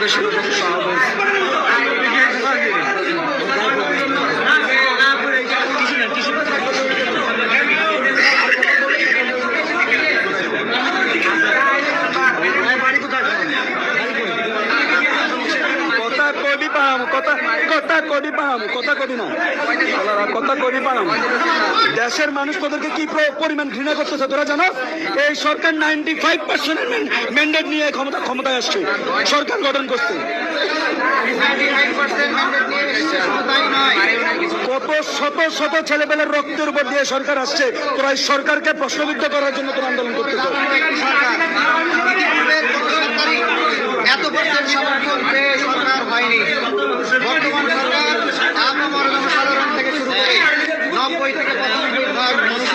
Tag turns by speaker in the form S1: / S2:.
S1: দেশের দেশের মানুষ তোদেরকে কি পরিমাণ ঘৃণা করতেছে তোরা জানো? এই সরকার 95% ম্যান্ডেট নিয়ে ক্ষমতায় আসছে, সরকার গঠন করছে। কত শত শত ছেলেপেলের রক্তের উপর দিয়ে সরকার আসছে, তোরা এই সরকারকে প্রশ্নবিদ্ধ করার জন্য তোরা আন্দোলন করতেছ।
S2: এত বছর সমর্থন পেয়ে সরকার হয়নি। বর্তমান সরকার সাধারণ থেকে শুরু করে 90 থেকে 95% মানুষের